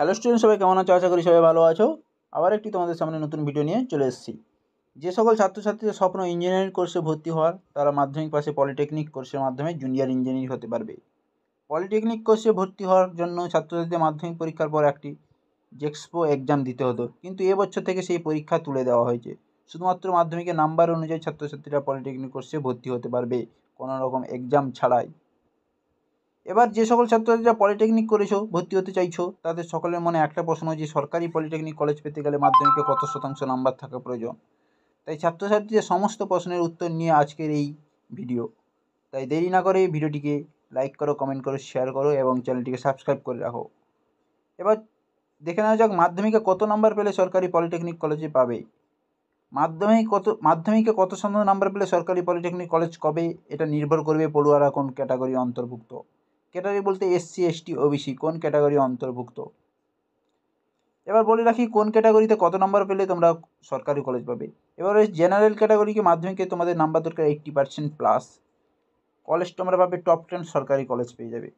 Hello student, সবাই কেমন আছো? আশা করি সবাই ভালো আছো। আবার একটি তোমাদের সামনে নতুন ভিডিও নিয়ে চলে এসেছি। যে সকল ছাত্রছাত্রীদের স্বপ্ন ইঞ্জিনিয়ারিং কোর্সে ভর্তি হওয়ার, তারা মাধ্যমিক পাশে পলিটেকনিক কোর্সের মাধ্যমে জুনিয়র ইঞ্জিনিয়ার হতে পারবে। পলিটেকনিক কোর্সে ভর্তি হওয়ার জন্য ছাত্রছাত্রীদের মাধ্যমিক পরীক্ষার পর একটি জেক্সপো এক্সাম দিতে হতো, কিন্তু এবছর থেকে সেই পরীক্ষা তুলে দেওয়া হয়েছে। শুধুমাত্র মাধ্যমিকের নাম্বার অনুযায়ী ছাত্রছাত্রীরা পলিটেকনিক কোর্সে ভর্তি হতে পারবে, কোনো রকম এক্সাম ছাড়াই। এবার যে সকল ছাত্রছাত্রীরা পলিটেকনিক করেছো, ভর্তি হতে চাইছো, তাদের সকলের মনে একটা প্রশ্ন, যে সরকারি পলিটেকনিক কলেজ পেতে গেলে মাধ্যমিকে কত শতাংশ নাম্বার থাকা প্রয়োজন। তাই ছাত্রছাত্রীদের সমস্ত প্রশ্নের উত্তর নিয়ে আজকের এই ভিডিও। তাই দেরি না করে ভিডিওটিকে লাইক করো, কমেন্ট করো, শেয়ার করো এবং চ্যানেলটিকে সাবস্ক্রাইব করে রাখো। এবার দেখে নেওয়া যাক মাধ্যমিকে কত নাম্বার পেলে সরকারি পলিটেকনিক কলেজে পাবে। মাধ্যমিকে কত শতাংশ নাম্বার পেলে সরকারি পলিটেকনিক কলেজ কবে, এটা নির্ভর করবে পড়ুয়ারা কোন ক্যাটাগরি অন্তর্ভুক্ত। ক্যাটাগরি বলতে এসসি, এসটি, ওবিসি কোন ক্যাটাগরি অন্তর্ভুক্ত। এবার বলে রাখি কোন ক্যাটাগরিতে কত নাম্বার পেলে তোমরা সরকারি কলেজ পাবে। এবারে জেনারেল ক্যাটাগরিকে মাধ্যমিকে তোমাদের নাম্বার দরকার 80% প্লাস, কলেজ তোমরা পাবে টপ 10 সরকারি কলেজ পেয়ে যাবে।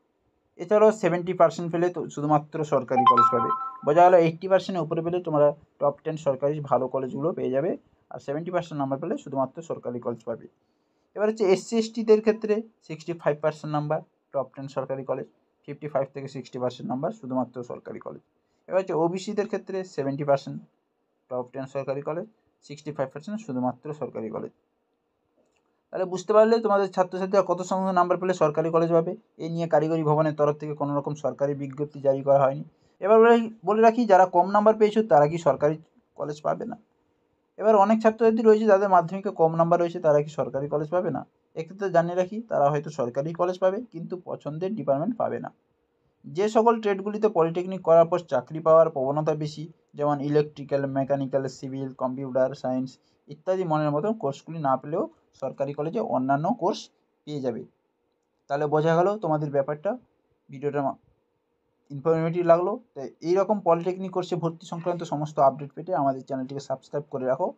এছাড়াও 70% পেলে তো শুধুমাত্র সরকারি কলেজ পাবে। বোঝা গেলো 80%-এর উপরে পেলে তোমরা টপ 10 সরকারি ভালো কলেজগুলো পেয়ে যাবে, আর 70% নাম্বার পেলে শুধুমাত্র সরকারি কলেজ পাবে। এবার হচ্ছে এসসি এসটিদের ক্ষেত্রে 65% নাম্বার টপ 10 সরকারি কলেজ, 55 থেকে 60% নাম্বার শুধুমাত্র সরকারি কলেজ। এবার হচ্ছে ওবিসিদের ক্ষেত্রে 70% টপ 10 সরকারি কলেজ, 65% শুধুমাত্র সরকারি কলেজ। তাহলে বুঝতে পারলে তোমাদের ছাত্রছাত্রীরা কত সংখ্যক নাম্বার পেলে সরকারি কলেজ পাবে। এই নিয়ে কারিগরি ভবনের তরফ থেকে কোনো রকম সরকারি বিজ্ঞপ্তি জারি করা হয়নি। এবার বলে রাখি, যারা কম নাম্বার পেয়েছো তারা কি সরকারি কলেজ পাবে না। এবার অনেক ছাত্রছাত্রী রয়েছে যাদের মাধ্যমিকে কম নাম্বার রয়েছে, তারা কি সরকারি কলেজ পাবে না। এক্ষেত্রে জানিয়ে রাখি, তারা হয়তো সরকারি কলেজ পাবে কিন্তু পছন্দের ডিপার্টমেন্ট পাবে না। যে সকল ট্রেডগুলিতে পলিটেকনিক করার পর চাকরি পাওয়ার প্রবণতা বেশি, যেমন electrical, mechanical, civil, computer science ইত্যাদি মনের মতো কোর্সগুলি না পেলেও সরকারি কলেজে অন্যান্য কোর্স পেয়ে যাবে। তাহলে বোঝা গেল তোমাদের ব্যাপারটা। ভিডিওটা ইনফরমেটিভ লাগলো। তাই এইরকম পলিটেকনিক কোর্সে ভর্তি সংক্রান্ত সমস্ত আপডেট পেতে আমাদের চ্যানেলটিকে সাবস্ক্রাইব করে রাখো।